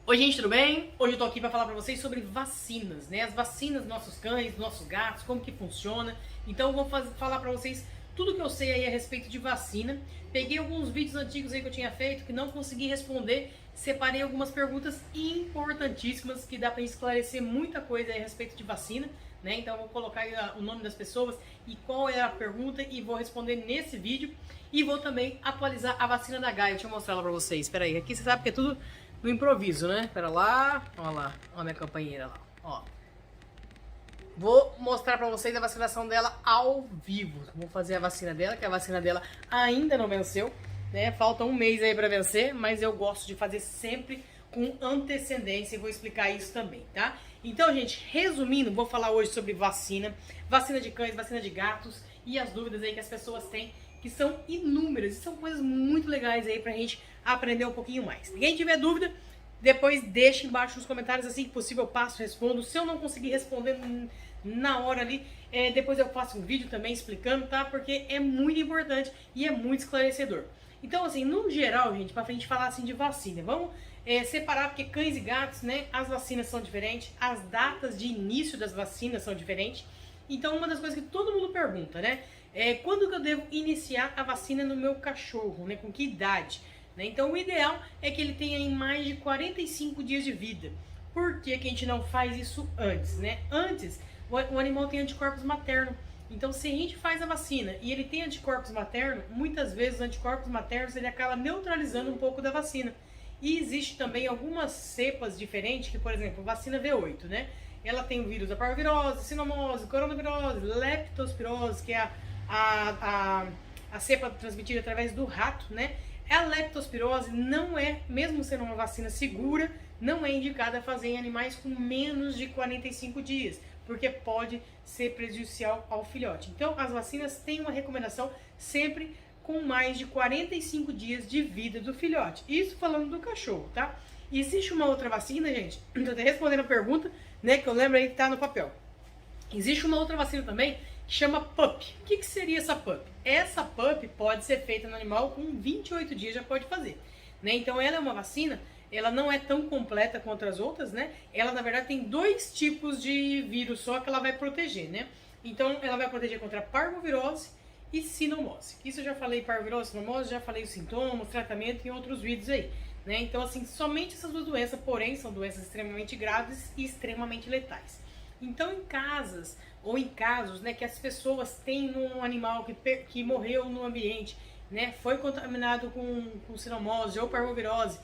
Oi gente, tudo bem? Hoje eu tô aqui para falar para vocês sobre vacinas, né? As vacinas dos nossos cães, dos nossos gatos, como que funciona. Então eu vou falar para vocês tudo que eu sei aí a respeito de vacina. Peguei alguns vídeos antigos aí que eu tinha feito que não consegui responder. Separei algumas perguntas importantíssimas que dá para esclarecer muita coisa aí a respeito de vacina, né? Então eu vou colocar aí o nome das pessoas e qual é a pergunta e vou responder nesse vídeo. E vou também atualizar a vacina da Gaia. Deixa eu mostrar ela para vocês. Espera aí, aqui você sabe que é tudo no improviso, né? Pera lá, olha a minha companheira lá, ó. Vou mostrar pra vocês a vacinação dela ao vivo. Vou fazer a vacina dela, que a vacina dela ainda não venceu, né? Falta um mês aí pra vencer, mas eu gosto de fazer sempre com antecedência e vou explicar isso também, tá? Então, gente, resumindo, vou falar hoje sobre vacina, vacina de cães, vacina de gatos e as dúvidas aí que as pessoas têm, que são inúmeras e são coisas muito legais aí pra gente aprender um pouquinho mais. Quem tiver dúvida, depois deixa embaixo nos comentários, assim que possível eu passo, respondo. Se eu não conseguir responder na hora ali, depois eu faço um vídeo também explicando, tá? Porque é muito importante e é muito esclarecedor. Então, assim, no geral, gente, pra gente falar assim de vacina, vamos separar, porque cães e gatos, né, as vacinas são diferentes, as datas de início das vacinas são diferentes. Então, uma das coisas que todo mundo pergunta, né, quando que eu devo iniciar a vacina no meu cachorro, né, com que idade? Né? Então, o ideal é que ele tenha em mais de 45 dias de vida. Por que que a gente não faz isso antes, né? Antes, o animal tem anticorpos maternos. Então, se a gente faz a vacina e ele tem anticorpos maternos, muitas vezes os anticorpos maternos ele acaba neutralizando um pouco da vacina. E existe também algumas cepas diferentes, que, por exemplo, vacina V8, né? Ela tem o vírus da parvovirose, sinomose, coronavirose, leptospirose, que é a cepa transmitida através do rato, né? A leptospirose não é, mesmo sendo uma vacina segura, não é indicada a fazer em animais com menos de 45 dias, porque pode ser prejudicial ao filhote. Então, as vacinas têm uma recomendação sempre com mais de 45 dias de vida do filhote. Isso falando do cachorro, tá? E existe uma outra vacina, gente, eu até respondendo a pergunta, né, que eu lembro aí que tá no papel. Existe uma outra vacina também que chama PUP. O que seria essa PUP? Essa PUP pode ser feita no animal com 28 dias, já pode fazer, né? Então ela é uma vacina, ela não é tão completa quanto as outras, né? Ela na verdade tem dois tipos de vírus só que ela vai proteger, né? Então ela vai proteger contra parvovirose e sinomose. Isso eu já falei, parvovirose, sinomose, já falei os sintomas, tratamento em outros vídeos aí, né? Então assim, somente essas duas doenças, porém são doenças extremamente graves e extremamente letais. Então em casas ou em casos, né, que as pessoas têm um animal que morreu no ambiente, né, foi contaminado com sinomose ou parvovirose,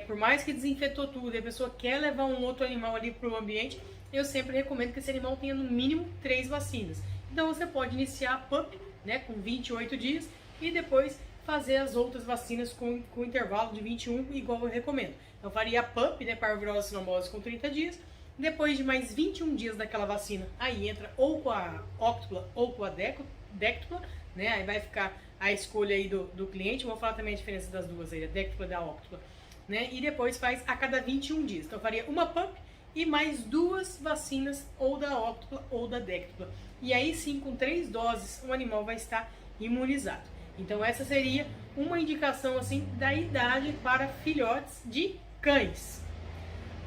por mais que desinfetou tudo e a pessoa quer levar um outro animal ali para o ambiente, eu sempre recomendo que esse animal tenha no mínimo 3 vacinas. Então você pode iniciar a PUP, né, com 28 dias e depois fazer as outras vacinas com intervalo de 21, igual eu recomendo. Então eu faria a PUP, né, parvovirose, sinomose com 30 dias. Depois de mais 21 dias daquela vacina, aí entra ou com a óctupla ou com a déctupla, né? Aí vai ficar a escolha aí do cliente. Vou falar também a diferença das duas aí, a déctupla e da óctupla, né? E depois faz a cada 21 dias. Então eu faria uma PUP e mais 2 vacinas ou da óctupla ou da déctupla. E aí sim, com 3 doses, o animal vai estar imunizado. Então essa seria uma indicação assim da idade para filhotes de cães.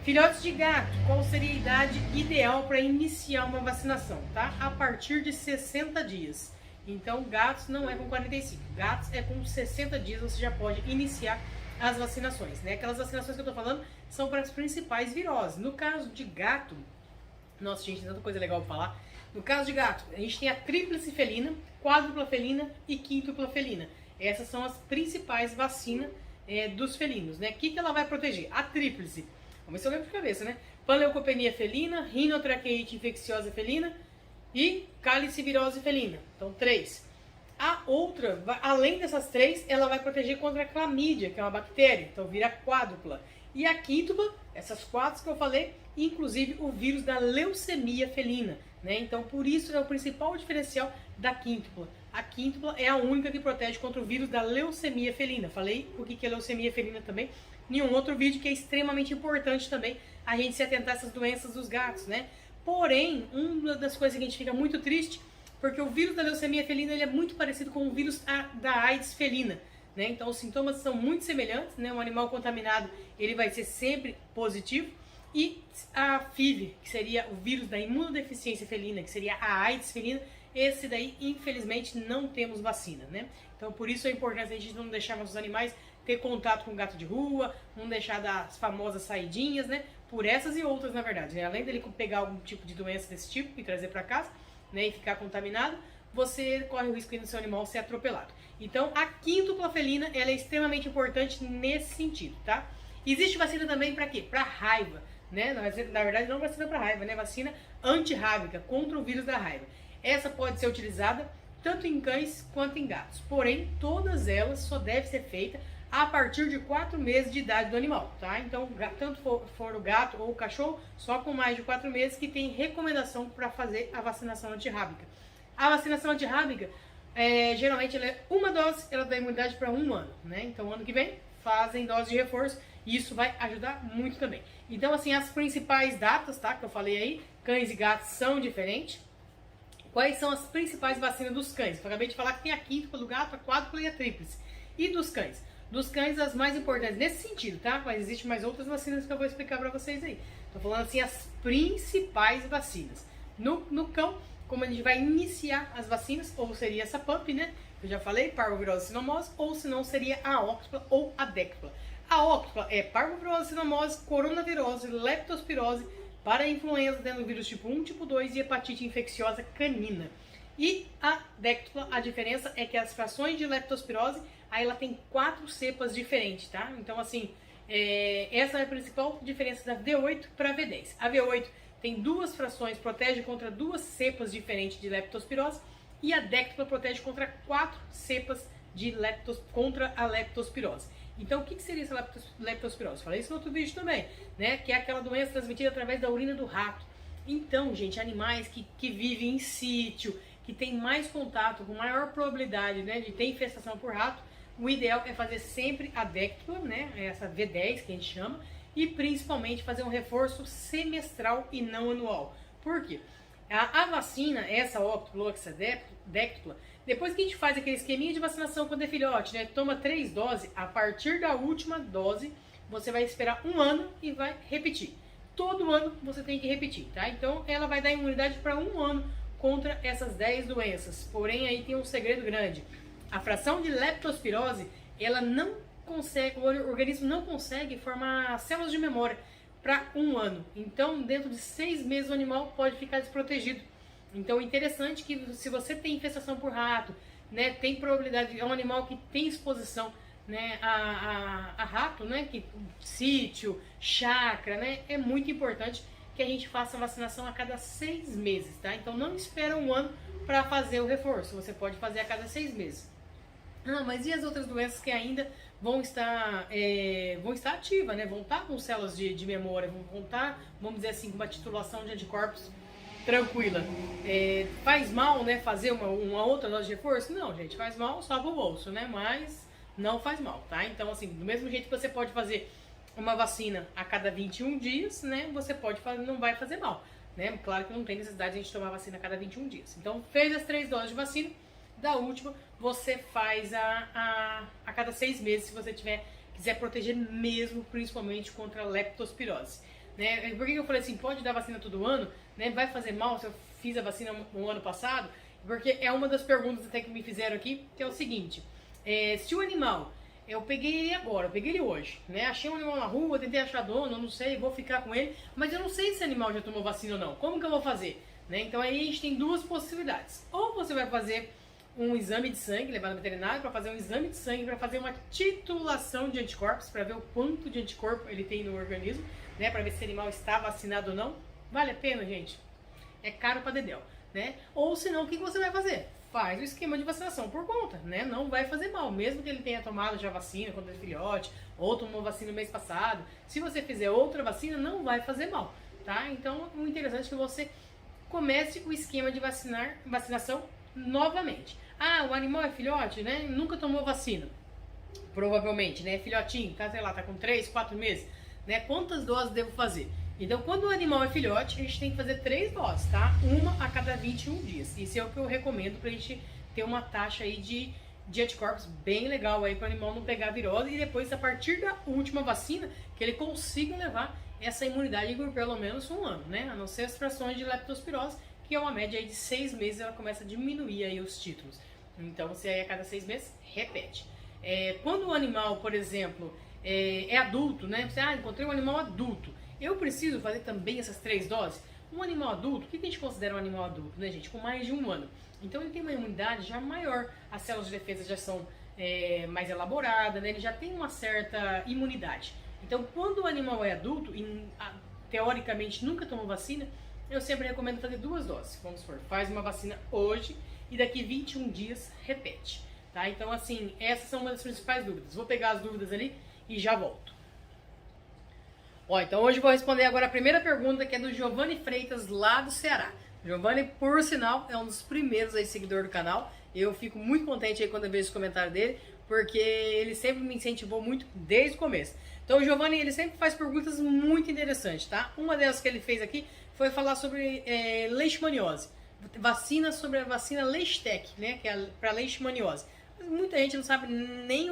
Filhotes de gato, qual seria a idade ideal para iniciar uma vacinação, tá? A partir de 60 dias. Então, gatos não é com 45, gatos é com 60 dias você já pode iniciar as vacinações, né? Aquelas vacinações que eu tô falando são para as principais viroses. No caso de gato, nossa gente, tem tanta coisa legal para falar. No caso de gato, a gente tem a tríplice felina, quádrupla felina e quíntupla felina. Essas são as principais vacinas dos felinos, né? O que ela vai proteger? A tríplice. Vamos ver se eu lembro de cabeça, né? Panleucopenia felina, rinotraqueite infecciosa felina e calicivirose felina. Então, 3. A outra, além dessas 3, ela vai proteger contra a clamídia, que é uma bactéria. Então, vira quádrupla. E a quíntupla, essas 4 que eu falei, inclusive o vírus da leucemia felina, né? Então, por isso é o principal diferencial da quíntupla. A quíntupla é a única que protege contra o vírus da leucemia felina. Falei o que é leucemia felina também em um outro vídeo que é extremamente importante também a gente se atentar a essas doenças dos gatos, né? Porém, uma das coisas que a gente fica muito triste, porque o vírus da leucemia felina ele é muito parecido com o vírus da AIDS felina, né? Então os sintomas são muito semelhantes, né? Um animal contaminado, ele vai ser sempre positivo. E a FIV, que seria o vírus da imunodeficiência felina, que seria a AIDS felina, esse daí, infelizmente, não temos vacina, né? Então, por isso é importante a gente não deixar nossos animais ter contato com gato de rua, não deixar das famosas saidinhas, né? Por essas e outras, na verdade, né? Além dele pegar algum tipo de doença desse tipo e trazer para casa, né? E ficar contaminado, você corre o risco de seu animal ser atropelado. Então, a quíntupla felina, ela é extremamente importante nesse sentido, tá? Existe vacina também para quê? Para raiva, né? Na verdade, não vacina para raiva, né? Vacina antirrábica contra o vírus da raiva. Essa pode ser utilizada tanto em cães quanto em gatos. Porém, todas elas só devem ser feitas a partir de 4 meses de idade do animal, tá? Então, tanto for o gato ou o cachorro, só com mais de 4 meses que tem recomendação para fazer a vacinação antirrábica. A vacinação antirrábica, geralmente, ela é uma dose, ela dá imunidade para 1 ano, né? Então, ano que vem, fazem dose de reforço e isso vai ajudar muito também. Então, assim, as principais datas, tá? Que eu falei aí, cães e gatos são diferentes. Quais são as principais vacinas dos cães? Eu acabei de falar que tem a quíntupla do gato, a quádrupla e a tríplice. E dos cães? Dos cães, as mais importantes nesse sentido, tá? Mas existem mais outras vacinas que eu vou explicar pra vocês aí. Tô falando assim, as principais vacinas. No cão, como a gente vai iniciar as vacinas, ou seria essa PUP, né? Eu já falei, parvovirose sinomose, ou se não seria a óctupla ou a déctupla. A óctupla é parvovirose sinomose, coronavirose, leptospirose, para a influenza, tendo vírus tipo 1, tipo 2 e hepatite infecciosa canina. E a déctupla, a diferença é que as frações de leptospirose, aí ela tem 4 cepas diferentes, tá? Então, assim, essa é a principal diferença da V8 para a V10. A V8 tem 2 frações, protege contra 2 cepas diferentes de leptospirose, e a déctupla protege contra 4 cepas contra a leptospirose. Então, o que seria essa leptospirose? Falei isso no outro vídeo também, né? Que é aquela doença transmitida através da urina do rato. Então, gente, animais que vivem em sítio, que tem mais contato, com maior probabilidade, né, de ter infestação por rato, o ideal é fazer sempre a déctupla, né, essa V10 que a gente chama, e principalmente fazer um reforço semestral e não anual. Por quê? A vacina, essa óctupla, essa déctupla, depois que a gente faz aquele esqueminha de vacinação quando é filhote, né, toma 3 doses, a partir da última dose, você vai esperar 1 ano e vai repetir. Todo ano você tem que repetir, tá? Então, ela vai dar imunidade para 1 ano contra essas 10 doenças. Porém, aí tem um segredo grande. A fração de leptospirose, ela não consegue, o organismo não consegue formar células de memória para 1 ano. Então, dentro de 6 meses, o animal pode ficar desprotegido. Então, é interessante que se você tem infestação por rato, né, tem probabilidade, é um animal que tem exposição, né, a rato, né, que sítio, chácara, né, é muito importante que a gente faça a vacinação a cada 6 meses, tá? Então, não espera 1 ano para fazer o reforço, você pode fazer a cada 6 meses. Ah, mas e as outras doenças que ainda vão estar ativas, né? Vão estar com células de memória, vão estar, vamos dizer assim, com uma titulação de anticorpos tranquila. Faz mal, né, fazer uma outra dose de reforço? Não, gente, faz mal só pro bolso, né? Mas não faz mal, tá? Então, assim, do mesmo jeito que você pode fazer uma vacina a cada 21 dias, né? Você pode fazer, não vai fazer mal, né? Claro que não tem necessidade de a gente tomar vacina a cada 21 dias. Então, fez as 3 doses de vacina, da última, você faz a cada 6 meses, se você quiser proteger mesmo, principalmente contra a leptospirose. Né? Por que eu falei assim, pode dar vacina todo ano? Né? Vai fazer mal se eu fiz a vacina no ano passado? Porque é uma das perguntas até que me fizeram aqui, que é o seguinte, se o animal, eu peguei ele agora, eu peguei ele hoje, né? Achei um animal na rua, tentei achar dono, não sei, vou ficar com ele, mas eu não sei se o animal já tomou vacina ou não, como que eu vou fazer? Né? Então aí a gente tem 2 possibilidades, ou você vai fazer um exame de sangue, levar no veterinário para fazer um exame de sangue, para fazer uma titulação de anticorpos, para ver o quanto de anticorpo ele tem no organismo, né, para ver se o animal está vacinado ou não. Vale a pena, gente? É caro para dedéu, né? Ou senão, o que você vai fazer? Faz o esquema de vacinação por conta, né? Não vai fazer mal, mesmo que ele tenha tomado já vacina quando é filhote, ou tomou vacina no mês passado. Se você fizer outra vacina, não vai fazer mal, tá? Então, o interessante é que você comece o esquema de vacinação novamente. Ah, o animal é filhote, né? Nunca tomou vacina. Provavelmente, né? Filhotinho, tá, sei lá, tá com 3, 4 meses, né? Quantas doses devo fazer? Então, quando o animal é filhote, a gente tem que fazer 3 doses, tá? Uma a cada 21 dias. Isso é o que eu recomendo pra gente ter uma taxa aí de anticorpos bem legal aí para o animal não pegar virose e depois, a partir da última vacina, que ele consiga levar essa imunidade por pelo menos um ano, né? A não ser as frações de leptospirose, que é uma média aí de 6 meses, ela começa a diminuir aí os títulos. Então, você aí a cada 6 meses, repete. Quando o animal, por exemplo, é adulto, né? Você, encontrei um animal adulto. Eu preciso fazer também essas 3 doses? Um animal adulto, o que a gente considera um animal adulto, né, gente? Com mais de um ano. Então, ele tem uma imunidade já maior. As células de defesa já são mais elaboradas, né? Ele já tem uma certa imunidade. Então, quando o animal é adulto e teoricamente nunca tomou vacina, eu sempre recomendo fazer 2 doses. Vamos supor, faz uma vacina hoje e daqui 21 dias repete. Tá? Então, assim, essas são uma das principais dúvidas. Vou pegar as dúvidas ali e já volto. Então hoje eu vou responder agora a primeira pergunta, que é do Giovanni Freitas, lá do Ceará. Giovanni, por sinal, é um dos primeiros aí seguidor do canal. Eu fico muito contente aí quando eu vejo os comentários dele, porque ele sempre me incentivou muito desde o começo. Então o Giovanni, ele sempre faz perguntas muito interessantes, tá? Uma delas que ele fez aqui foi falar sobre leishmaniose. Vacina sobre a vacina Leishtec, né? Que é para leishmaniose. Muita gente não sabe, nem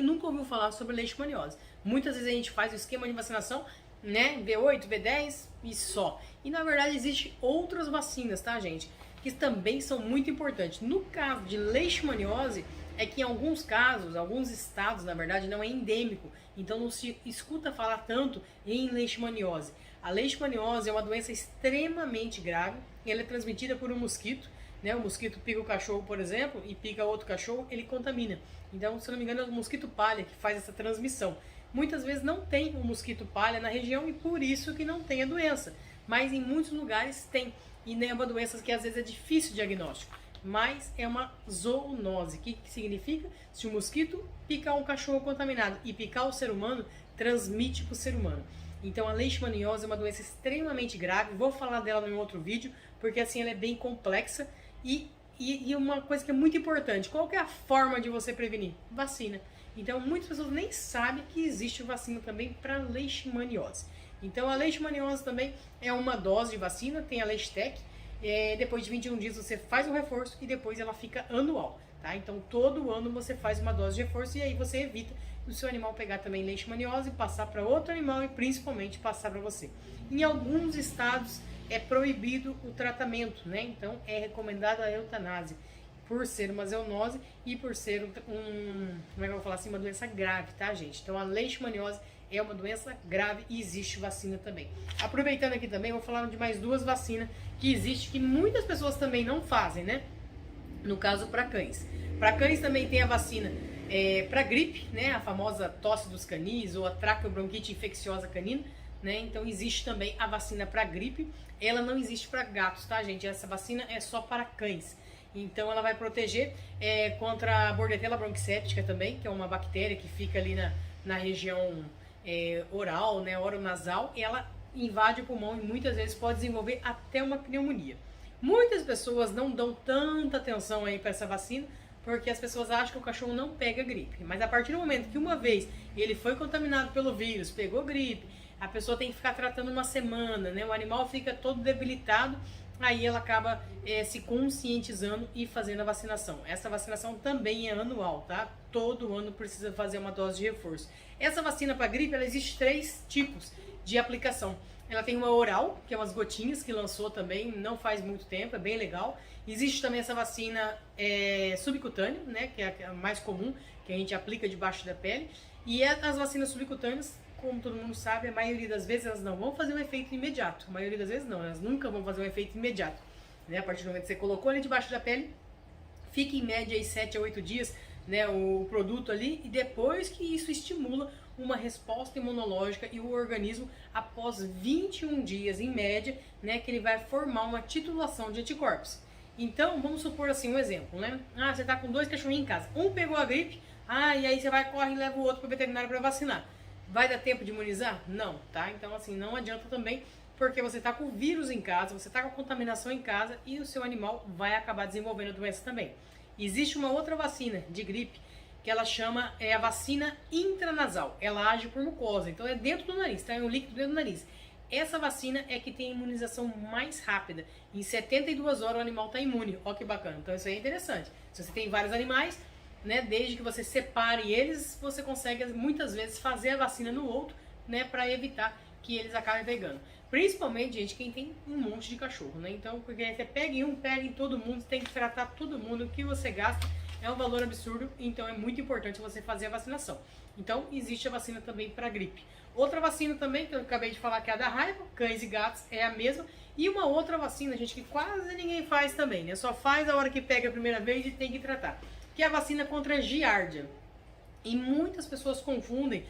nunca ouviu falar sobre leishmaniose. Muitas vezes a gente faz o esquema de vacinação, né, V8, V10 e só. E na verdade existem outras vacinas, tá, gente? Que também são muito importantes. No caso de leishmaniose, é que em alguns casos, alguns estados, na verdade, não é endêmico. Então não se escuta falar tanto em leishmaniose. A leishmaniose é uma doença extremamente grave. Ela é transmitida por um mosquito. Né, o mosquito pica o cachorro, por exemplo, e pica outro cachorro, ele contamina. Então, se não me engano, é o mosquito palha que faz essa transmissão. Muitas vezes não tem o mosquito palha na região e por isso que não tem a doença. Mas em muitos lugares tem. E nem é uma doença que às vezes é difícil de diagnóstico. Mas é uma zoonose. O que significa? Se o mosquito picar um cachorro contaminado e picar o ser humano, transmite para o ser humano. Então a leishmaniose é uma doença extremamente grave. Vou falar dela em outro vídeo, porque assim ela é bem complexa. E uma coisa que é muito importante, qual que é a forma de você prevenir? Vacina. Então muitas pessoas nem sabem que existe vacina também para leishmaniose. Então a leishmaniose também é uma dose de vacina, tem a Leishtec. Depois de 21 dias você faz o reforço e depois ela fica anual. Tá? Então todo ano você faz uma dose de reforço e aí você evita o seu animal pegar também leishmaniose, passar para outro animal e principalmente passar para você. Em alguns estados é proibido o tratamento, né? Então é recomendada a eutanásia, por ser uma zoonose e por ser como é que eu vou falar assim, uma doença grave, tá, gente? Então a leishmaniose é uma doença grave e existe vacina também. Aproveitando aqui também, eu vou falar de mais 2 vacinas que existem, que muitas pessoas também não fazem, né? No caso, para cães. Para cães também tem a vacina para gripe, né? A famosa tosse dos canis ou a traqueobronquite infecciosa canina, né? Então existe também a vacina para gripe. Ela não existe para gatos, tá, gente? Essa vacina é só para cães. Então ela vai proteger contra a Bordetella bronquicéptica também, que é uma bactéria que fica ali na região oral, né, oronasal. Ela invade o pulmão e muitas vezes pode desenvolver até uma pneumonia. Muitas pessoas não dão tanta atenção aí para essa vacina, porque as pessoas acham que o cachorro não pega gripe. Mas a partir do momento que uma vez ele foi contaminado pelo vírus, pegou gripe, a pessoa tem que ficar tratando uma semana, né? O animal fica todo debilitado, aí ela acaba se conscientizando e fazendo a vacinação. Essa vacinação também é anual, tá? Todo ano precisa fazer uma dose de reforço. Essa vacina para gripe, ela existe 3 tipos de aplicação. Ela tem uma oral, que é umas gotinhas, que lançou também, não faz muito tempo, é bem legal. Existe também essa vacina subcutânea, né? Que é a mais comum, que a gente aplica debaixo da pele. E as vacinas subcutâneas, como todo mundo sabe, a maioria das vezes elas não vão fazer um efeito imediato. A maioria das vezes não, elas nunca vão fazer um efeito imediato. Né? A partir do momento que você colocou ele debaixo da pele, fica em média aí 7 a 8 dias, né, o produto ali, e depois que isso estimula uma resposta imunológica e o organismo, após 21 dias em média, né, que ele vai formar uma titulação de anticorpos. Então, vamos supor assim um exemplo, né? Você tá com 2 cachorrinhos em casa, um pegou a gripe, e aí você vai, corre e leva o outro para o veterinário para vacinar. Vai dar tempo de imunizar? Não, tá? Então, assim, não adianta também, porque você tá com o vírus em casa, você tá com a contaminação em casa e o seu animal vai acabar desenvolvendo a doença também. Existe uma outra vacina de gripe que ela chama a vacina intranasal. Ela age por mucosa, então é dentro do nariz, tá? É um líquido dentro do nariz. Essa vacina é que tem a imunização mais rápida. Em 72 horas o animal tá imune. Ó que bacana. Então isso aí é interessante. Se você tem vários animais, né? Desde que você separe eles, você consegue muitas vezes fazer a vacina no outro, né? Para evitar que eles acabem pegando. Principalmente, gente, quem tem um monte de cachorro, né? Então, porque você pega em um, pega em todo mundo, tem que tratar todo mundo, o que você gasta é um valor absurdo, então é muito importante você fazer a vacinação. Então, existe a vacina também para gripe. Outra vacina também, que eu acabei de falar, que é a da raiva, cães e gatos, é a mesma. E uma outra vacina, gente, que quase ninguém faz também, né? Só faz a hora que pega a primeira vez e tem que tratar, que é a vacina contra a giardia. E muitas pessoas confundem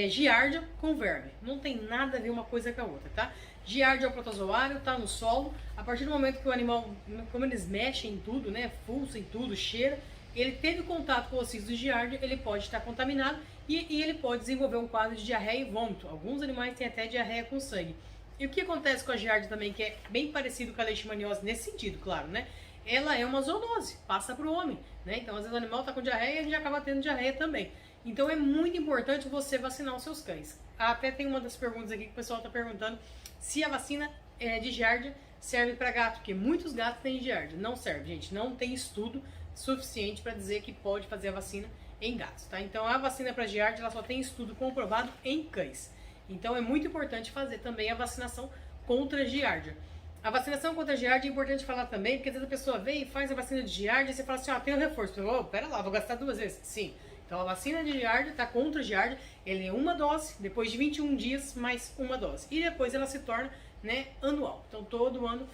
giardia com verme. Não tem nada a ver uma coisa com a outra, tá? Giardia é o protozoário, tá no solo. A partir do momento que o animal, como eles mexem em tudo, né? Fuçam em tudo, cheira, ele teve contato com o ocisto de giardia, ele pode estar contaminado e ele pode desenvolver um quadro de diarreia e vômito. Alguns animais têm até diarreia com sangue. E o que acontece com a giardia também, que é bem parecido com a leishmaniose nesse sentido, claro, né? Ela é uma zoonose, passa para o homem, né? Então, às vezes o animal está com diarreia e a gente acaba tendo diarreia também. Então, é muito importante você vacinar os seus cães. Até tem uma das perguntas aqui que o pessoal está perguntando se a vacina de giardia serve para gato, porque muitos gatos têm giardia. Não serve, gente. Não tem estudo suficiente para dizer que pode fazer a vacina em gatos, tá? Então, a vacina para giardia, ela só tem estudo comprovado em cães. Então, é muito importante fazer também a vacinação contra a giardia. A vacinação contra a giardia é importante falar também, porque às vezes a pessoa vem e faz a vacina de giardia e você fala assim, tem um reforço. Você fala, pera lá, vou gastar 2 vezes. Sim. Então, a vacina de giardia está contra a giardia, ele é uma dose, depois de 21 dias, mais uma dose. E depois ela se torna, né, anual. Então, todo ano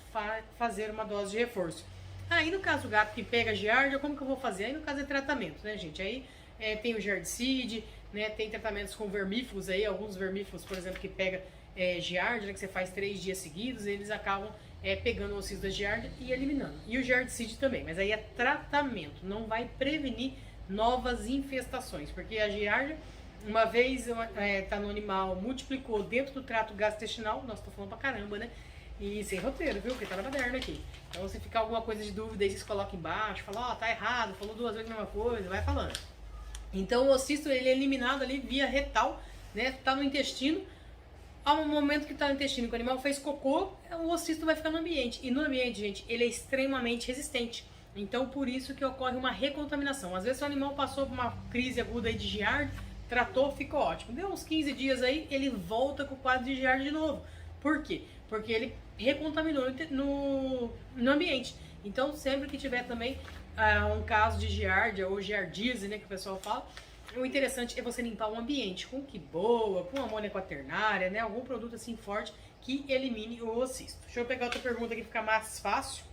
fazer uma dose de reforço. Aí, no caso do gato que pega giardia, como que eu vou fazer? Aí, no caso, é tratamento, né, gente? Aí, tem o giardicide, né, tem tratamentos com vermífugos aí, alguns vermífugos, por exemplo, que pega giardia, né, que você faz 3 dias seguidos, eles acabam pegando o ocisto da giardia e eliminando. E o giardicide também, mas aí é tratamento, não vai prevenir novas infestações, porque a giardia, uma vez tá no animal, multiplicou dentro do trato gastrointestinal, nossa, tô falando pra caramba, né? E sem roteiro, viu? Porque tá na baderna aqui. Então, se ficar alguma coisa de dúvida aí, vocês colocam embaixo, fala, tá errado, falou 2 vezes a mesma coisa, vai falando. Então, o ocisto, ele é eliminado ali via retal, né? Tá no intestino. Ao momento que tá no intestino, que o animal fez cocô, o ocisto vai ficar no ambiente. E no ambiente, gente, ele é extremamente resistente. Então, por isso que ocorre uma recontaminação. Às vezes, o animal passou por uma crise aguda aí de giardia, tratou, ficou ótimo. Deu uns 15 dias aí, ele volta com o quadro de giardia de novo. Por quê? Porque ele recontaminou no ambiente. Então, sempre que tiver também um caso de giardia ou giardíase, né, que o pessoal fala, o interessante é você limpar o ambiente com quiboa, com amônia quaternária, né, algum produto assim forte que elimine o ocisto. Deixa eu pegar outra pergunta aqui que fica mais fácil.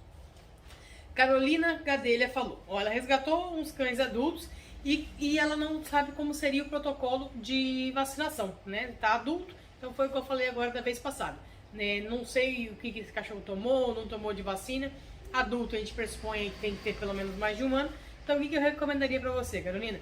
Carolina Gadelha falou, ela resgatou uns cães adultos e ela não sabe como seria o protocolo de vacinação, né? Tá adulto, então foi o que eu falei agora da vez passada. Não sei o que esse cachorro tomou ou não tomou de vacina. Adulto a gente pressupõe que tem que ter pelo menos mais de 1 ano. Então o que eu recomendaria para você, Carolina?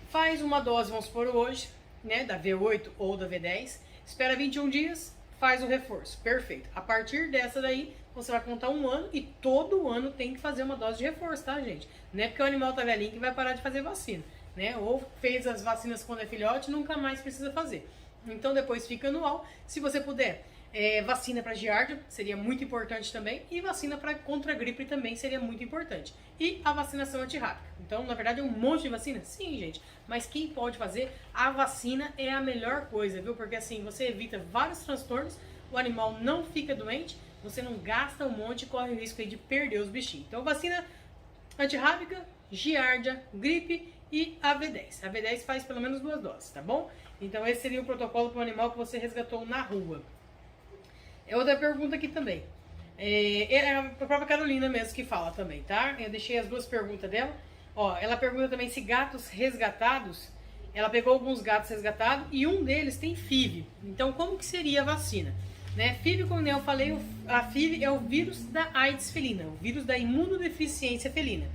Faz uma dose, vamos supor hoje, né, da V8 ou da V10, espera 21 dias, faz o reforço, perfeito. A partir dessa daí, você vai contar 1 ano e todo ano tem que fazer uma dose de reforço, tá, gente? Não é porque o animal tá velhinho que vai parar de fazer vacina, né? Ou fez as vacinas quando é filhote, nunca mais precisa fazer. Então depois fica anual. Se você puder, vacina para giardia seria muito importante também, e vacina contra a gripe também seria muito importante. E a vacinação antirrábica. Então, na verdade, é um monte de vacina? Sim, gente. Mas quem pode fazer, a vacina é a melhor coisa, viu? Porque assim, você evita vários transtornos, o animal não fica doente, você não gasta um monte e corre o risco aí de perder os bichinhos. Então, vacina antirrábica, giardia, gripe e a V10. A V10 faz pelo menos 2 doses, tá bom? Então, esse seria o protocolo para o animal que você resgatou na rua. Outra pergunta aqui também. É a própria Carolina mesmo que fala também, tá? Eu deixei as 2 perguntas dela. Ó, ela pergunta também se gatos resgatados, ela pegou alguns gatos resgatados e um deles tem FIV. Então, como que seria a vacina? Né? FIV, como eu falei, a FIV é o vírus da AIDS felina, o vírus da imunodeficiência felina.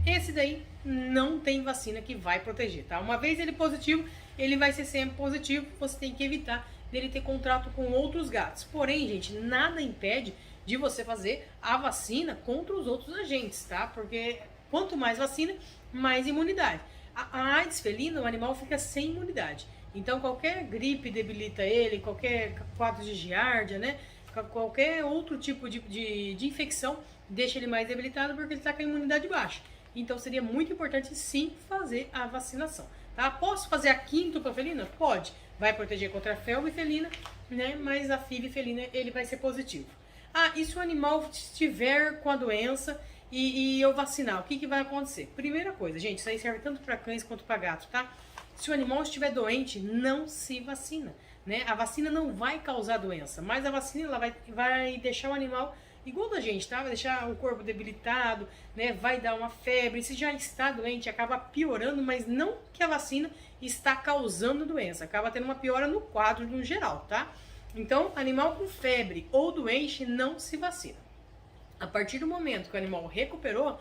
Esse daí não tem vacina que vai proteger, tá? Uma vez ele positivo, ele vai ser sempre positivo, você tem que evitar dele ter contrato com outros gatos. Porém, gente, nada impede de você fazer a vacina contra os outros agentes, tá? Porque quanto mais vacina, mais imunidade. A AIDS felina, o animal fica sem imunidade. Então, qualquer gripe debilita ele, qualquer quadro de giardia, né? Qualquer outro tipo de infecção deixa ele mais debilitado porque ele está com a imunidade baixa. Então seria muito importante sim fazer a vacinação, tá? Posso fazer a quíntupla felina? Pode. Vai proteger contra a felve felina, né? Mas a FIV felina ele vai ser positivo. Ah, e se o animal estiver com a doença e eu vacinar, o que vai acontecer? Primeira coisa, gente, isso aí serve tanto para cães quanto para gatos, tá? Se o animal estiver doente, não se vacina, né? A vacina não vai causar doença, mas a vacina ela vai deixar o animal igual da gente, tá? Vai deixar o corpo debilitado, né? Vai dar uma febre. Se já está doente, acaba piorando, mas não que a vacina está causando doença. Acaba tendo uma piora no quadro no geral, tá? Então, animal com febre ou doente não se vacina. A partir do momento que o animal recuperou,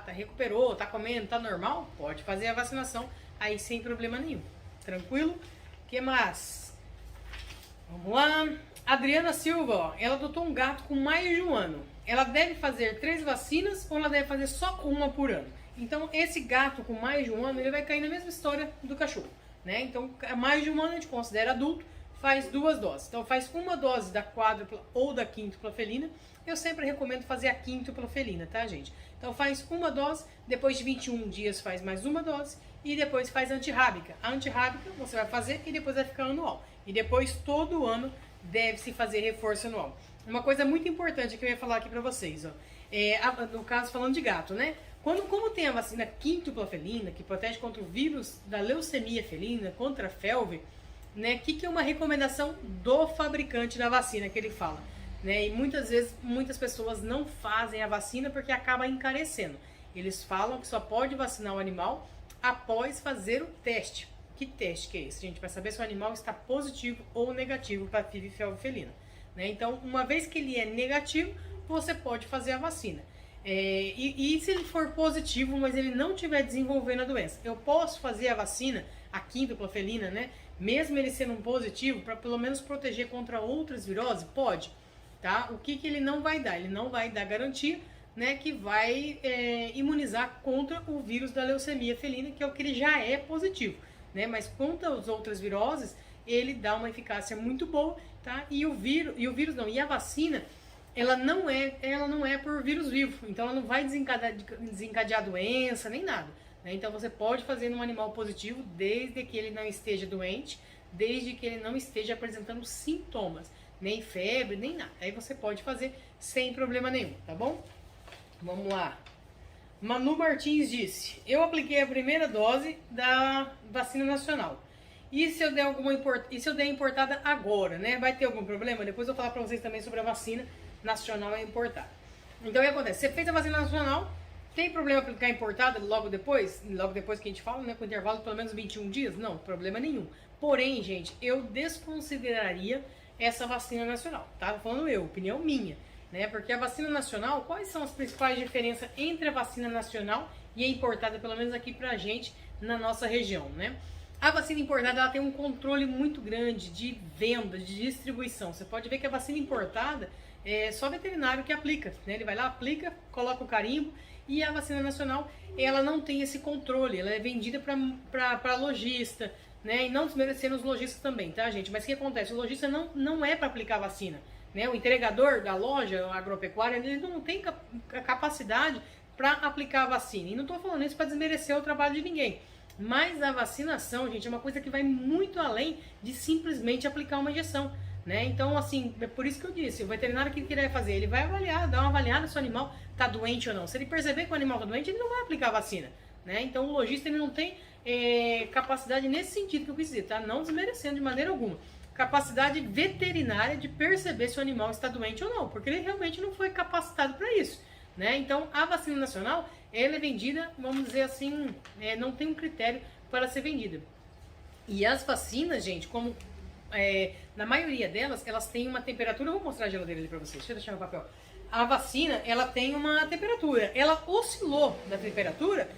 recuperou, tá comendo, tá normal, pode fazer a vacinação aí sem problema nenhum. Tranquilo? O que mais? Vamos lá. Adriana Silva, ó, ela adotou um gato com mais de um ano. Ela deve fazer 3 vacinas ou ela deve fazer só uma por ano? Então, esse gato com mais de um ano, ele vai cair na mesma história do cachorro, né? Então, mais de um ano a gente considera adulto, faz 2 doses. Então, faz uma dose da quádrupla ou da quíntupla felina. Eu sempre recomendo fazer a quíntupla felina, tá, gente? Então, faz uma dose, depois de 21 dias faz mais uma dose e depois faz antirrábica. A antirrábica você vai fazer e depois vai ficar anual. E depois, todo ano, deve-se fazer reforço anual. Uma coisa muito importante que eu ia falar aqui pra vocês, ó, no caso falando de gato, né? Como tem a vacina quíntupla felina, que protege contra o vírus da leucemia felina, contra a felve, né? Que é uma recomendação do fabricante da vacina que ele fala, né? E muitas vezes, muitas pessoas não fazem a vacina porque acaba encarecendo. Eles falam que só pode vacinar o animal após fazer o teste. Que teste que é esse, gente? Para saber se o animal está positivo ou negativo para FIV e felve felina, né? Então, uma vez que ele é negativo, você pode fazer a vacina. E se ele for positivo, mas ele não estiver desenvolvendo a doença, eu posso fazer a vacina, a quíntupla felina, né? Mesmo ele sendo um positivo, para pelo menos proteger contra outras viroses? Pode, tá? O que ele não vai dar? Ele não vai dar garantia, né, que vai imunizar contra o vírus da leucemia felina, que é o que ele já é positivo, né? Mas contra as outras viroses, ele dá uma eficácia muito boa, tá? E a vacina, ela não é por vírus vivo, então ela não vai desencadear a doença, nem nada, né? Então você pode fazer num animal positivo, desde que ele não esteja doente, desde que ele não esteja apresentando sintomas, nem febre, nem nada. Aí você pode fazer sem problema nenhum, tá bom? Vamos lá. Manu Martins disse: eu apliquei a primeira dose da vacina nacional. E se eu der importada agora, né? Vai ter algum problema? Depois eu vou falar pra vocês também sobre a vacina nacional e importada. Então o que acontece? Você fez a vacina nacional, tem problema aplicar importada logo depois? Logo depois que a gente fala, né? Com intervalo de pelo menos 21 dias? Não, problema nenhum. Porém, gente, eu desconsideraria essa vacina nacional, tá? Falando eu, opinião minha, né? Porque a vacina nacional, quais são as principais diferenças entre a vacina nacional e a importada, pelo menos aqui pra gente, na nossa região, né? A vacina importada, ela tem um controle muito grande de venda, de distribuição. Você pode ver que a vacina importada é só veterinário que aplica, né? Ele vai lá, aplica, coloca o carimbo, e a vacina nacional, ela não tem esse controle, ela é vendida para lojista, né? E não desmerecendo os lojistas também, tá, gente? Mas o que acontece? O lojista não é para aplicar a vacina, né? O entregador da loja agropecuária, ele não tem capacidade para aplicar a vacina. E não estou falando isso para desmerecer o trabalho de ninguém. Mas a vacinação, gente, é uma coisa que vai muito além de simplesmente aplicar uma injeção, né? Então, assim, é por isso que eu disse, o veterinário, o que ele vai fazer? Ele vai avaliar, dar uma avaliada se o animal está doente ou não. Se ele perceber que o animal está doente, ele não vai aplicar a vacina, né? Então, o lojista, ele não tem capacidade nesse sentido que eu quis dizer, tá? Não desmerecendo de maneira alguma. Capacidade veterinária de perceber se o animal está doente ou não, porque ele realmente não foi capacitado para isso, né? Então, a vacina nacional, ela é vendida, vamos dizer assim, não tem um critério para ser vendida. E as vacinas, gente, como na maioria delas, elas têm uma temperatura. Eu vou mostrar a geladeira ali para vocês, deixa eu deixar no papel. A vacina, ela tem uma temperatura, ela oscilou da temperatura,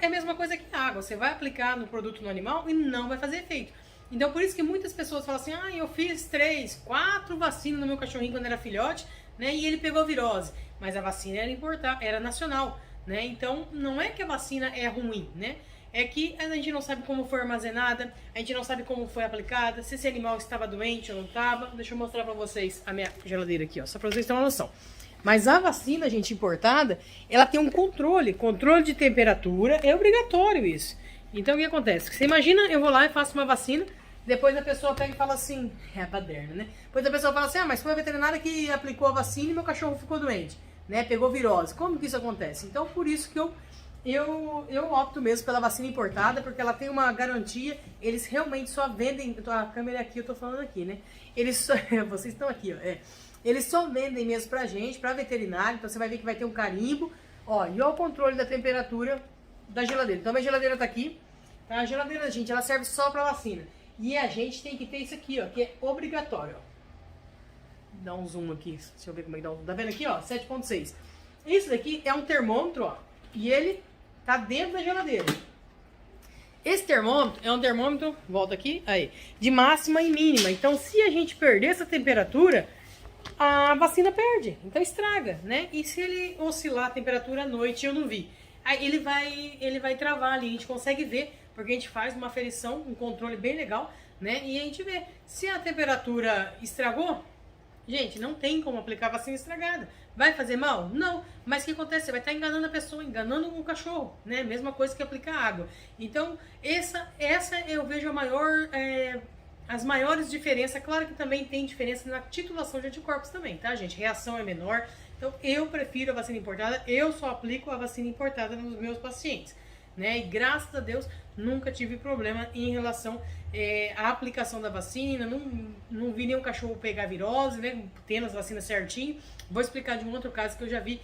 é a mesma coisa que a água. Você vai aplicar no produto no animal e não vai fazer efeito. Então, por isso que muitas pessoas falam assim, eu fiz 3, 4 vacinas no meu cachorrinho quando era filhote, né, e ele pegou virose. Mas a vacina era nacional, né? Então, não é que a vacina é ruim, né? é que a gente não sabe como foi armazenada, a gente não sabe como foi aplicada, se esse animal estava doente ou não estava. Deixa eu mostrar pra vocês a minha geladeira aqui, ó, só pra vocês terem uma noção. Mas a vacina, gente, importada, ela tem um controle de temperatura, é obrigatório isso. Então o que acontece? Você imagina, eu vou lá e faço uma vacina, depois a pessoa pega e fala assim, é a baderna, né? Depois a pessoa fala assim, mas foi a veterinária que aplicou a vacina e meu cachorro ficou doente, né? Pegou virose. Como que isso acontece? Então por isso que eu opto mesmo pela vacina importada, porque ela tem uma garantia, eles realmente só vendem, a câmera aqui, eu tô falando aqui, né? Eles só, vocês estão aqui, ó, eles só vendem mesmo pra gente, pra veterinário, então você vai ver que vai ter um carimbo, ó, e ó o controle da temperatura da geladeira. Então a minha geladeira tá aqui, tá? A geladeira, gente, ela serve só pra vacina. E a gente tem que ter isso aqui, ó, que é obrigatório, ó. Dá um zoom aqui, deixa eu ver como é que dá um zoom. Tá vendo aqui, ó, 7.6. Isso daqui é um termômetro, ó, e ele tá dentro da geladeira. Esse termômetro é um termômetro, volta aqui, aí, de máxima e mínima. Então, se a gente perder essa temperatura, a vacina perde, então estraga, né? E se ele oscilar a temperatura à noite, eu não vi, aí ele vai travar ali, a gente consegue ver, porque a gente faz uma aferição, um controle bem legal, né? E a gente vê, se a temperatura estragou, gente, não tem como aplicar vacina estragada. Vai fazer mal? Não. Mas o que acontece? Você vai estar enganando a pessoa, enganando o cachorro, né? Mesma coisa que aplicar água. Então, essa eu vejo as maiores diferenças. Claro que também tem diferença na titulação de anticorpos também, tá, gente? Reação é menor. Então, eu prefiro a vacina importada. Eu só aplico a vacina importada nos meus pacientes, né? E graças a Deus, nunca tive problema em relação à aplicação da vacina. Não vi nenhum cachorro pegar virose, né? Tendo as vacinas certinho. Vou explicar de um outro caso que eu já vi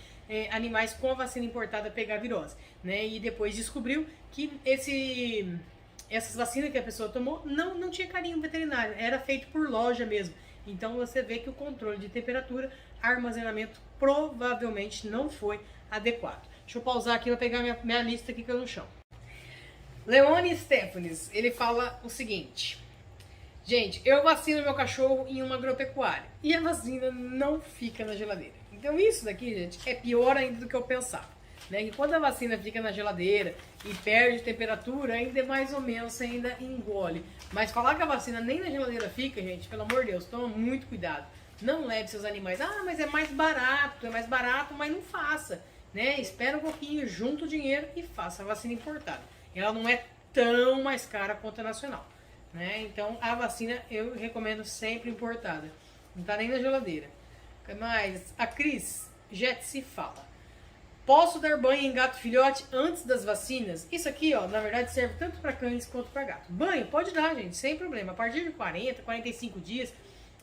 animais com a vacina importada pegar virose, né? E depois descobriu que essas vacinas que a pessoa tomou não tinha carinho veterinário, era feito por loja mesmo. Então você vê que o controle de temperatura, armazenamento provavelmente não foi adequado. Deixa eu pausar aqui para pegar minha lista aqui que eu no chão. Leone Stefanes, ele fala o seguinte: gente, eu vacino meu cachorro em uma agropecuária e a vacina não fica na geladeira. Então isso daqui, gente, é pior ainda do que eu pensava, né? E quando a vacina fica na geladeira e perde temperatura, ainda é mais ou menos, você ainda engole. Mas falar que a vacina nem na geladeira fica, gente, pelo amor de Deus, toma muito cuidado. Não leve seus animais, mas é mais barato, mas não faça, né? Espera um pouquinho, junta o dinheiro e faça a vacina importada. Ela não é tão mais cara quanto a nacional, né? Então a vacina eu recomendo sempre importada. Não tá nem na geladeira. Mas a Cris Jetsi fala: posso dar banho em gato filhote antes das vacinas? Isso aqui, ó, na verdade serve tanto para cães quanto para gato. Banho pode dar, gente, sem problema. A partir de 40, 45 dias,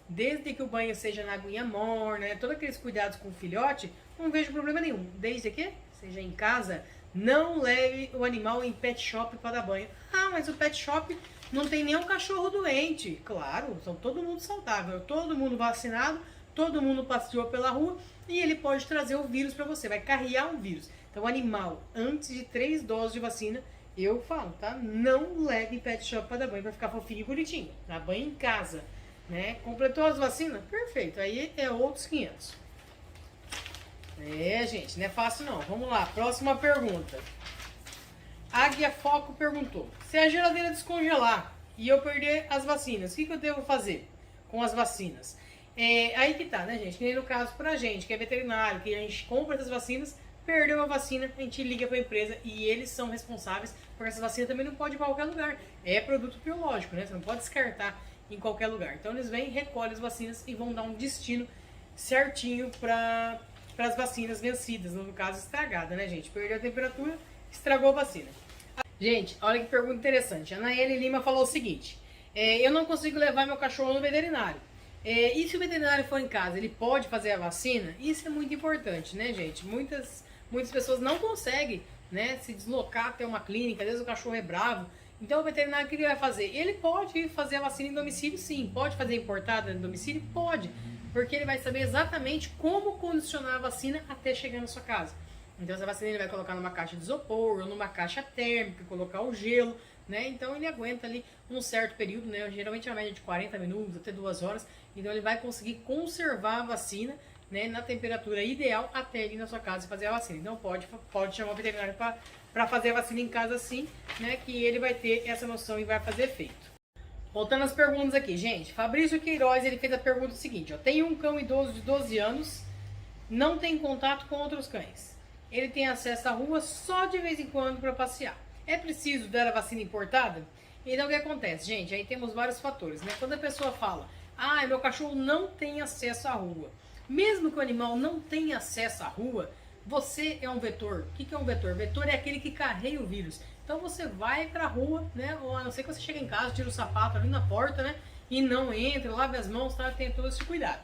desde que o banho seja na aguinha morna, né? Todos aqueles cuidados com o filhote, não vejo problema nenhum. Desde que seja em casa, não leve o animal em pet shop para dar banho. Mas o pet shop não tem nenhum cachorro doente. Claro, são todo mundo saudável, todo mundo vacinado, todo mundo passeou pela rua e ele pode trazer o vírus para você, vai carregar um vírus. Então, o animal, antes de 3 doses de vacina, eu falo, tá? Não leve em pet shop para dar banho, para ficar fofinho e bonitinho. Dá banho em casa, né? Completou as vacinas? Perfeito, aí é outros 500. Gente, não é fácil não. Vamos lá, próxima pergunta. Águia Foco perguntou: se a geladeira descongelar e eu perder as vacinas, o que eu devo fazer com as vacinas? Aí que tá, né, gente? Que nem no caso pra gente, que é veterinário, que a gente compra essas vacinas, perdeu a vacina, a gente liga pra empresa e eles são responsáveis, porque essa vacina também não pode ir pra qualquer lugar. É produto biológico, né? Você não pode descartar em qualquer lugar. Então eles vêm, recolhem as vacinas e vão dar um destino certinho para as vacinas vencidas, no caso estragada, né, gente? Perdeu a temperatura, estragou a vacina. Gente, olha que pergunta interessante. A Naeli Lima falou o seguinte: eu não consigo levar meu cachorro no veterinário. E se o veterinário for em casa, ele pode fazer a vacina? Isso é muito importante, né, gente? Muitas pessoas não conseguem, né, se deslocar até uma clínica, às vezes o cachorro é bravo. Então o veterinário, o que ele vai fazer? Ele pode fazer a vacina em domicílio, sim. Pode fazer importada em domicílio? Pode. Porque ele vai saber exatamente como condicionar a vacina até chegar na sua casa. Então essa vacina ele vai colocar numa caixa de isopor ou numa caixa térmica, colocar o gelo, né? Então ele aguenta ali um certo período, né? Geralmente a média de 40 minutos até 2 horas. Então ele vai conseguir conservar a vacina, né, na temperatura ideal até ir na sua casa e fazer a vacina. Então pode chamar o veterinário para fazer a vacina em casa sim, né, que ele vai ter essa noção e vai fazer efeito. Voltando às perguntas aqui, gente. Fabrício Queiroz, ele fez a pergunta seguinte, ó. Tem um cão idoso de 12 anos, não tem contato com outros cães. Ele tem acesso à rua só de vez em quando para passear. É preciso dar a vacina importada? Então o que acontece, gente? Aí temos vários fatores, né? Quando a pessoa fala, ah, meu cachorro não tem acesso à rua. Mesmo que o animal não tenha acesso à rua, você é um vetor. O que é um vetor? Vetor é aquele que carrega o vírus. Então você vai pra rua, né? Ou a não ser que você chegue em casa, tira o sapato ali na porta, né? E não entre, lave as mãos, tá? Tem todo esse cuidado.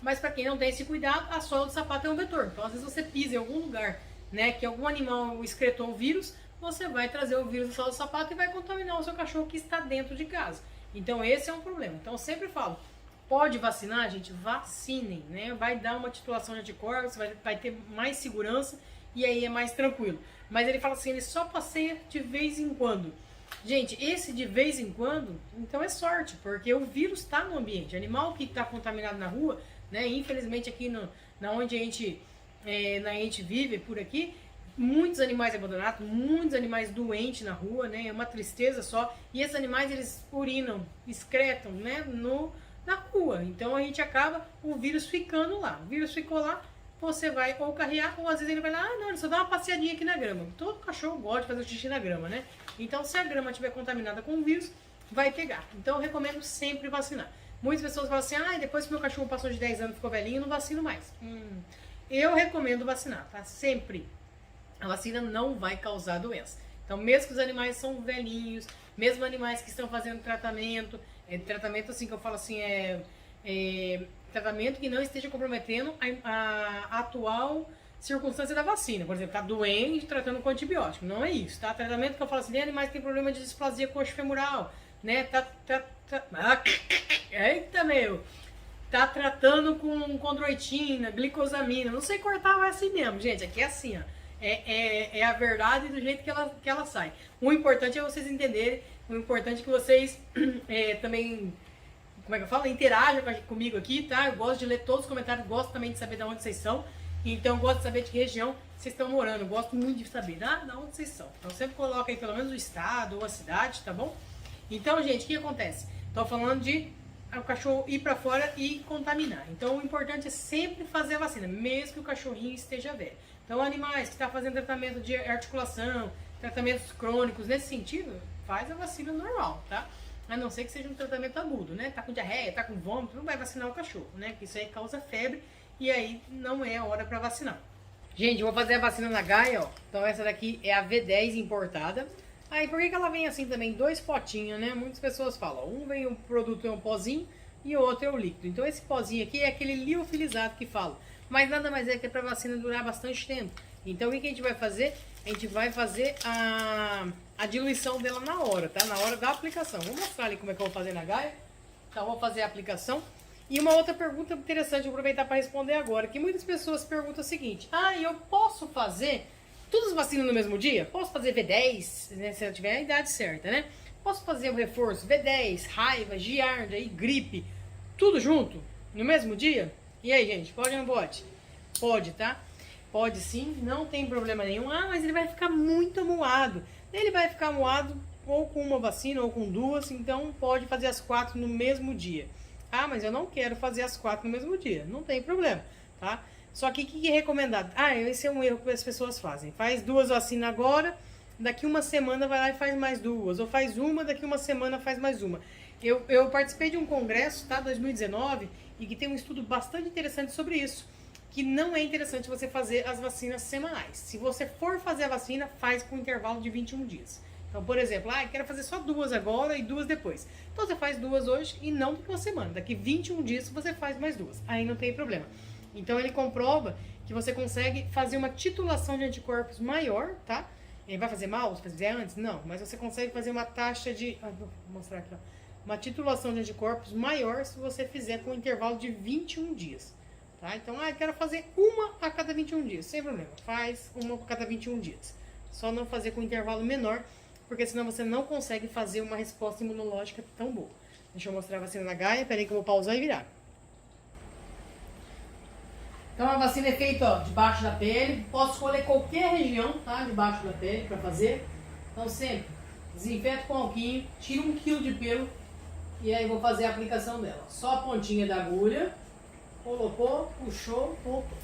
Mas para quem não tem esse cuidado, a sola do sapato é um vetor. Então às vezes você pisa em algum lugar, né? Que algum animal excretou o vírus, você vai trazer o vírus da sola do sapato e vai contaminar o seu cachorro que está dentro de casa. Então esse é um problema. Então eu sempre falo, pode vacinar, gente? Vacinem, né? Vai dar uma titulação de anticorpos, vai ter mais segurança e aí é mais tranquilo. Mas ele fala assim, ele só passeia de vez em quando. Gente, esse de vez em quando, então é sorte, porque o vírus está no ambiente. Animal que está contaminado na rua, né? Infelizmente aqui na onde a gente vive, por aqui, muitos animais abandonados, muitos animais doentes na rua, né? É uma tristeza só. E esses animais, eles urinam, excretam, né? Na rua. Então a gente acaba o vírus ficando lá. O vírus ficou lá, você vai ou carrear, ou às vezes ele vai lá, ah, não, ele só dá uma passeadinha aqui na grama. Todo cachorro gosta de fazer o xixi na grama, né? Então, se a grama estiver contaminada com o vírus, vai pegar. Então, eu recomendo sempre vacinar. Muitas pessoas falam assim, ah, depois que meu cachorro passou de 10 anos, ficou velhinho, eu não vacino mais. Eu recomendo vacinar, tá? Sempre. A vacina não vai causar doença. Então, mesmo que os animais são velhinhos, mesmo animais que estão fazendo tratamento, tratamento assim que eu falo assim, tratamento que não esteja comprometendo a atual circunstância da vacina. Por exemplo, tá doente tratando com antibiótico. Não é isso, tá? Tratamento que eu falo assim, de animais que tem problema de displasia coxofemoral, né? Eita, meu! Tá tratando com condroitina, glicosamina. Não sei cortar, é assim mesmo, gente. Aqui é assim, ó. É a verdade do jeito que ela sai. O importante é vocês entenderem. O importante é que vocês também, como é que eu falo? Interajam comigo aqui, tá? Eu gosto de ler todos os comentários, gosto também de saber de onde vocês são. Então, eu gosto de saber de que região vocês estão morando. Eu gosto muito de saber de onde vocês são. Então, sempre coloca aí pelo menos o estado ou a cidade, tá bom? Então, gente, o que acontece? Estou falando de o cachorro ir para fora e contaminar. Então, o importante é sempre fazer a vacina, mesmo que o cachorrinho esteja velho. Então, animais que estão fazendo tratamento de articulação, tratamentos crônicos, nesse sentido, faz a vacina normal, tá? A não ser que seja um tratamento agudo, né? Tá com diarreia, tá com vômito, não vai vacinar o cachorro, né? Porque isso aí causa febre e aí não é a hora para vacinar. Gente, eu vou fazer a vacina na Gaia, ó. Então essa daqui é a V10 importada. Aí por que ela vem assim também? 2 potinhos, né? Muitas pessoas falam, um vem o produto é um pozinho e o outro é o líquido. Então esse pozinho aqui é aquele liofilizado que falo. Mas nada mais é que é para a vacina durar bastante tempo. Então o que a gente vai fazer? A gente vai fazer a diluição dela na hora, tá? Na hora da aplicação. Vou mostrar ali como é que eu vou fazer na Gaia. Então vou fazer a aplicação. E uma outra pergunta interessante, vou aproveitar para responder agora, que muitas pessoas perguntam o seguinte, eu posso fazer todas as vacinas no mesmo dia? Posso fazer V10, né, se eu tiver a idade certa, né? Posso fazer o reforço V10, raiva, giardia e gripe, tudo junto, no mesmo dia? E aí, gente, pode ou não pode? Pode, tá? Pode sim, não tem problema nenhum. Mas ele vai ficar muito amuado. Ele vai ficar amuado ou com uma vacina ou com 2, então pode fazer as 4 no mesmo dia. Mas eu não quero fazer as 4 no mesmo dia. Não tem problema, tá? Só que o que é recomendado? Esse é um erro que as pessoas fazem. Faz 2 vacinas agora, daqui uma semana vai lá e faz mais 2. Ou faz uma, daqui uma semana faz mais uma. Eu participei de um congresso, tá? 2019, e que tem um estudo bastante interessante sobre isso. Que não é interessante você fazer as vacinas semanais. Se você for fazer a vacina, faz com um intervalo de 21 dias. Então, por exemplo, eu quero fazer só 2 agora e 2 depois. Então, você faz 2 hoje e não daqui uma semana. Daqui 21 dias você faz mais 2. Aí não tem problema. Então, ele comprova que você consegue fazer uma titulação de anticorpos maior, tá? Ele vai fazer mal se você fizer antes? Não. Mas você consegue fazer uma taxa de... vou mostrar aqui, ó. Uma titulação de anticorpos maior se você fizer com um intervalo de 21 dias. Tá? Então, eu quero fazer uma a cada 21 dias. Sem problema. Faz uma a cada 21 dias. Só não fazer com um intervalo menor, porque senão você não consegue fazer uma resposta imunológica tão boa. Deixa eu mostrar a vacina na Gaia. Peraí que eu vou pausar e virar. Então a vacina é feita, ó, debaixo da pele. Posso escolher qualquer região, tá? Debaixo da pele para fazer. Então sempre desinfeto com alquinho, tiro 1 kg de pelo e aí vou fazer a aplicação dela. Só a pontinha da agulha, colocou, puxou, voltou.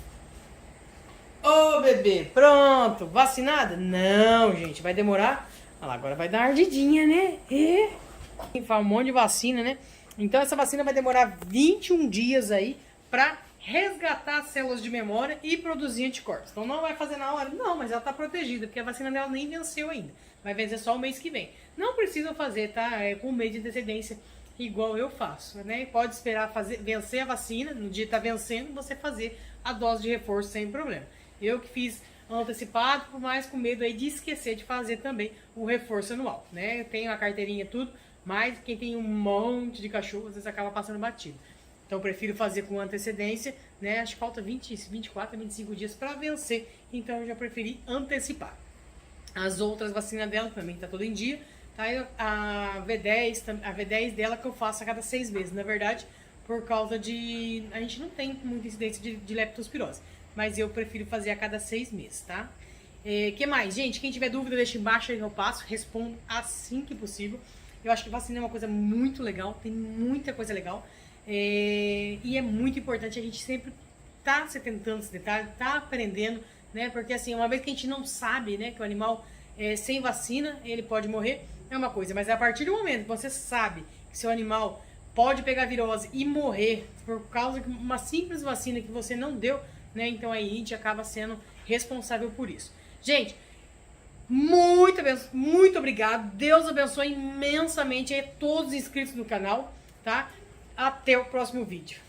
Ô bebê, pronto, vacinada? Não, gente, vai demorar. Olha lá, agora vai dar ardidinha, né? Faz um monte de vacina, né? Então essa vacina vai demorar 21 dias aí pra resgatar as células de memória e produzir anticorpos. Então não vai fazer na hora? Não, mas ela tá protegida, porque a vacina dela nem venceu ainda. Vai vencer só o mês que vem. Não precisa fazer, tá? Com um mês de antecedência, igual eu faço, né? Pode esperar vencer a vacina, no dia que tá vencendo, você fazer a dose de reforço sem problema. Eu que fiz antecipado, mas com medo aí de esquecer de fazer também o reforço anual, né? Eu tenho a carteirinha tudo, mas quem tem um monte de cachorro, às vezes acaba passando batido. Então eu prefiro fazer com antecedência, né? Acho que falta 24 a 25 dias para vencer, então eu já preferi antecipar. As outras vacinas dela também tá tudo em dia, tá? A V10 dela que eu faço a cada 6 meses, na verdade, por causa de... A gente não tem muita incidência de leptospirose, mas eu prefiro fazer a cada 6 meses, tá? Que mais? Gente, quem tiver dúvida, deixa embaixo aí que eu passo, respondo assim que possível. Eu acho que vacina é uma coisa muito legal, tem muita coisa legal. E é muito importante a gente sempre tá se tentando esse detalhe, tá aprendendo, né? Porque assim, uma vez que a gente não sabe, né, que o animal sem vacina, ele pode morrer, é uma coisa. Mas a partir do momento que você sabe que seu animal pode pegar virose e morrer por causa de uma simples vacina que você não deu, né? Então aí a gente acaba sendo responsável por isso. Gente, muito obrigado. Deus abençoe imensamente a todos os inscritos no canal, tá? Até o próximo vídeo.